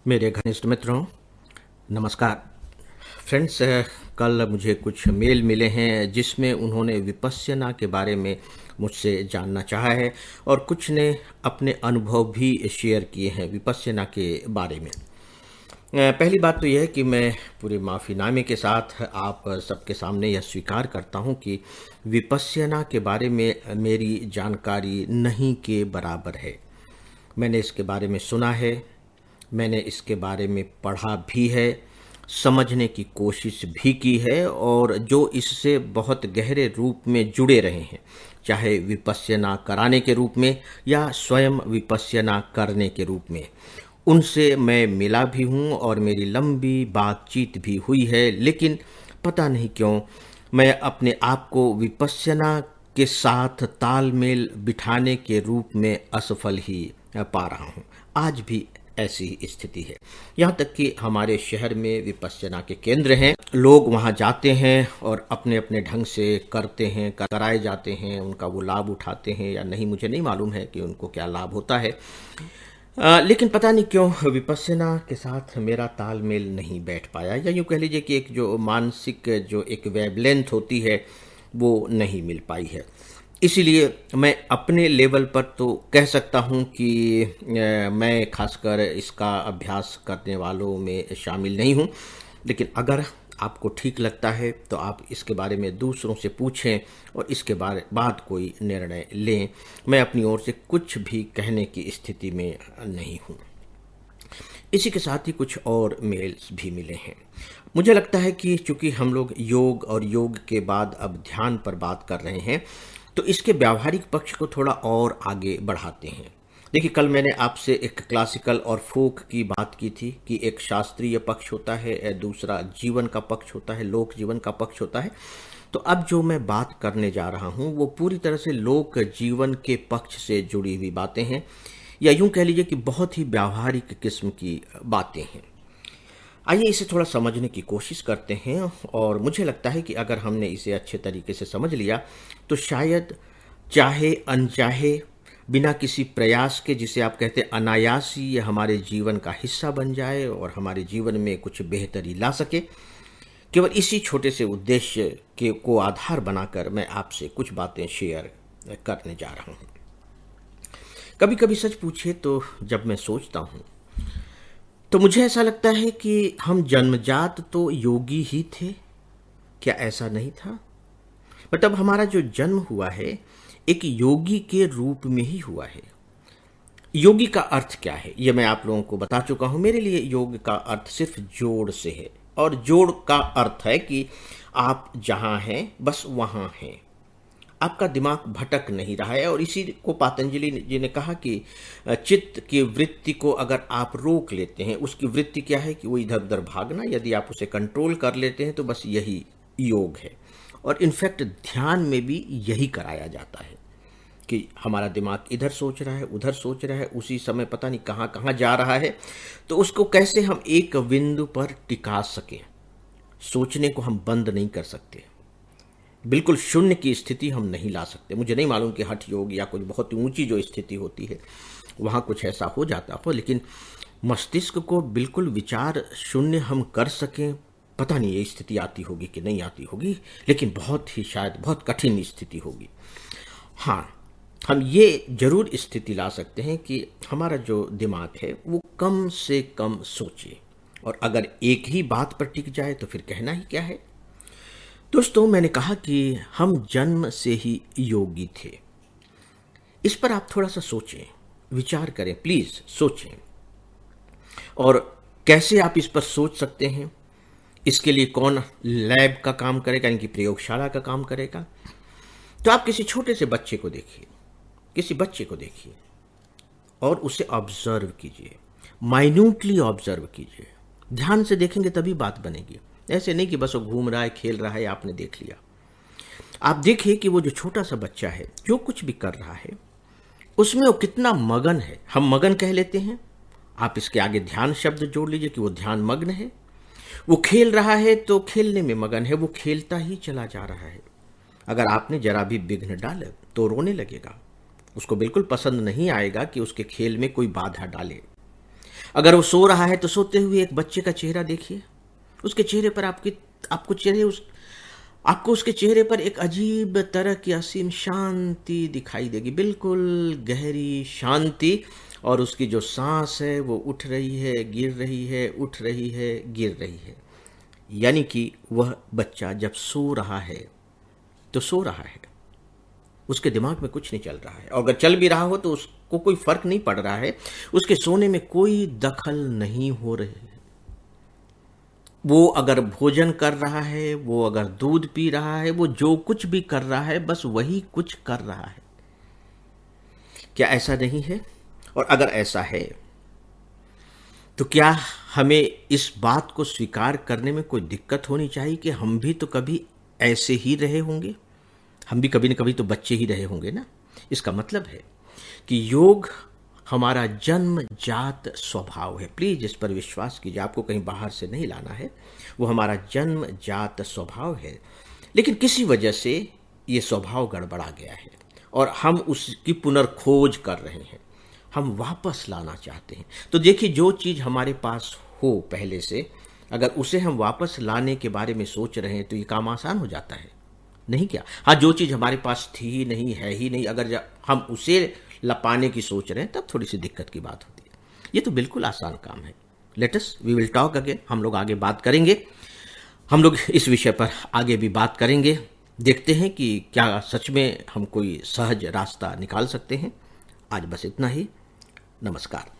मेरे घनिष्ठ मित्रों, नमस्कार। फ्रेंड्स, कल मुझे कुछ मेल मिले हैं जिसमें उन्होंने विपश्यना के बारे में मुझसे जानना चाहा है और कुछ ने अपने अनुभव भी शेयर किए हैं विपश्यना के बारे में। पहली बात तो यह है कि मैं पूरे माफ़ीनामे के साथ आप सबके सामने यह स्वीकार करता हूं कि विपश्यना के बारे में मेरी जानकारी नहीं के बराबर है। मैंने इसके बारे में सुना है, मैंने इसके बारे में पढ़ा भी है, समझने की कोशिश भी की है और जो इससे बहुत गहरे रूप में जुड़े रहे हैं, चाहे विपश्यना कराने के रूप में या स्वयं विपश्यना करने के रूप में, उनसे मैं मिला भी हूँ और मेरी लंबी बातचीत भी हुई है। लेकिन पता नहीं क्यों मैं अपने आप को विपश्यना के साथ तालमेल बिठाने के रूप में असफल ही पा रहा हूँ। आज भी ऐसी ही स्थिति है। यहाँ तक कि हमारे शहर में विपश्यना के केंद्र हैं, लोग वहाँ जाते हैं और अपने अपने ढंग से करते हैं, कराए जाते हैं, उनका वो लाभ उठाते हैं या नहीं मुझे नहीं मालूम है कि उनको क्या लाभ होता है। लेकिन पता नहीं क्यों विपश्यना के साथ मेरा तालमेल नहीं बैठ पाया, या यूँ कह लीजिए कि एक जो मानसिक जो एक वेवलेंथ होती है वो नहीं मिल पाई है। इसीलिए मैं अपने लेवल पर तो कह सकता हूँ कि मैं खासकर इसका अभ्यास करने वालों में शामिल नहीं हूँ। लेकिन अगर आपको ठीक लगता है तो आप इसके बारे में दूसरों से पूछें और इसके बारे बाद कोई निर्णय लें। मैं अपनी ओर से कुछ भी कहने की स्थिति में नहीं हूँ। इसी के साथ ही कुछ और मेल्स भी मिले हैं। मुझे लगता है कि चूंकि हम लोग योग और योग के बाद अब ध्यान पर बात कर रहे हैं, तो इसके व्यावहारिक पक्ष को थोड़ा और आगे बढ़ाते हैं। देखिए, कल मैंने आपसे एक क्लासिकल और फोक की बात की थी कि एक शास्त्रीय पक्ष होता है, दूसरा जीवन का पक्ष होता है, लोक जीवन का पक्ष होता है। तो अब जो मैं बात करने जा रहा हूँ वो पूरी तरह से लोक जीवन के पक्ष से जुड़ी हुई बातें हैं, या यूं कह लीजिए कि बहुत ही व्यावहारिक किस्म की बातें हैं। आइए इसे थोड़ा समझने की कोशिश करते हैं और मुझे लगता है कि अगर हमने इसे अच्छे तरीके से समझ लिया तो शायद चाहे अनचाहे, बिना किसी प्रयास के, जिसे आप कहते हैं अनायास ही, ये हमारे जीवन का हिस्सा बन जाए और हमारे जीवन में कुछ बेहतरी ला सके। केवल इसी छोटे से उद्देश्य के को आधार बनाकर मैं आपसे कुछ बातें शेयर करने जा रहा हूँ। कभी कभी सच पूछे तो जब मैं सोचता हूँ तो मुझे ऐसा लगता है कि हम जन्मजात तो योगी ही थे। क्या ऐसा नहीं था? मतलब हमारा जो जन्म हुआ है एक योगी के रूप में ही हुआ है। योगी का अर्थ क्या है ये मैं आप लोगों को बता चुका हूं। मेरे लिए योग का अर्थ सिर्फ जोड़ से है, और जोड़ का अर्थ है कि आप जहां हैं बस वहां हैं, आपका दिमाग भटक नहीं रहा है। और इसी को पतंजलि जी ने कहा कि चित्त की वृत्ति को अगर आप रोक लेते हैं, उसकी वृत्ति क्या है कि वो इधर उधर भागना, यदि आप उसे कंट्रोल कर लेते हैं तो बस यही योग है। और इनफैक्ट ध्यान में भी यही कराया जाता है कि हमारा दिमाग इधर सोच रहा है, उधर सोच रहा है, उसी समय पता नहीं कहाँ कहाँ जा रहा है, तो उसको कैसे हम एक बिंदु पर टिका सकें। सोचने को हम बंद नहीं कर सकते, बिल्कुल शून्य की स्थिति हम नहीं ला सकते। मुझे नहीं मालूम कि हठ योग या कुछ बहुत ऊंची जो स्थिति होती है वहाँ कुछ ऐसा हो जाता हो, लेकिन मस्तिष्क को बिल्कुल विचार शून्य हम कर सकें, पता नहीं ये स्थिति आती होगी कि नहीं आती होगी, लेकिन बहुत ही शायद बहुत कठिन स्थिति होगी। हाँ, हम ये जरूर स्थिति ला सकते हैं कि हमारा जो दिमाग है वो कम से कम सोचे, और अगर एक ही बात पर टिक जाए तो फिर कहना ही क्या है। दोस्तों, मैंने कहा कि हम जन्म से ही योगी थे। इस पर आप थोड़ा सा सोचें, विचार करें, प्लीज सोचें। और कैसे आप इस पर सोच सकते हैं, इसके लिए कौन लैब का काम करेगा, यानी कि प्रयोगशाला का काम करेगा। तो आप किसी छोटे से बच्चे को देखिए, किसी बच्चे को देखिए और उसे ऑब्जर्व कीजिए, माइन्यूटली ऑब्जर्व कीजिए। ध्यान से देखेंगे तभी बात बनेगी। ऐसे नहीं कि बस वो घूम रहा है, खेल रहा है, आपने देख लिया। आप देखिए कि वो जो छोटा सा बच्चा है जो कुछ भी कर रहा है उसमें वो कितना मगन है। हम मगन कह लेते हैं, आप इसके आगे ध्यान शब्द जोड़ लीजिए कि वो ध्यान मग्न है। वो खेल रहा है तो खेलने में मगन है, वो खेलता ही चला जा रहा है। अगर आपने जरा भी विघ्न डाले तो रोने लगेगा, उसको बिल्कुल पसंद नहीं आएगा कि उसके खेल में कोई बाधा डाले। अगर वो सो रहा है तो सोते हुए एक बच्चे का चेहरा देखिए, उसके चेहरे पर आपको उसके चेहरे पर एक अजीब तरह की असीम शांति दिखाई देगी, बिल्कुल गहरी शांति। और उसकी जो सांस है वो उठ रही है, गिर रही है, उठ रही है, गिर रही है। यानी कि वह बच्चा जब सो रहा है तो सो रहा है, उसके दिमाग में कुछ नहीं चल रहा है, और अगर चल भी रहा हो तो उसको कोई फर्क नहीं पड़ रहा है, उसके सोने में कोई दखल नहीं हो रही है। वो अगर भोजन कर रहा है, वो अगर दूध पी रहा है, वो जो कुछ भी कर रहा है बस वही कुछ कर रहा है। क्या ऐसा नहीं है? और अगर ऐसा है तो क्या हमें इस बात को स्वीकार करने में कोई दिक्कत होनी चाहिए कि हम भी तो कभी ऐसे ही रहे होंगे, हम भी कभी न कभी तो बच्चे ही रहे होंगे ना। इसका मतलब है कि योग हमारा जन्मजात स्वभाव है। प्लीज इस पर विश्वास कीजिए, आपको कहीं बाहर से नहीं लाना है। वो हमारा जन्मजात स्वभाव है, लेकिन किसी वजह से ये स्वभाव गड़बड़ा गया है और हम उसकी पुनर्खोज कर रहे हैं, हम वापस लाना चाहते हैं। तो देखिए, जो चीज़ हमारे पास हो पहले से, अगर उसे हम वापस लाने के बारे में सोच रहे हैं तो ये काम आसान हो जाता है, नहीं क्या? हाँ, जो चीज़ हमारे पास थी ही नहीं, है ही नहीं, अगर हम उसे लपाने की सोच रहे हैं तब थोड़ी सी दिक्कत की बात होती है। ये तो बिल्कुल आसान काम है। Let's we will talk again, हम लोग आगे बात करेंगे, हम लोग इस विषय पर आगे भी बात करेंगे। देखते हैं कि क्या सच में हम कोई सहज रास्ता निकाल सकते हैं। आज बस इतना ही। नमस्कार।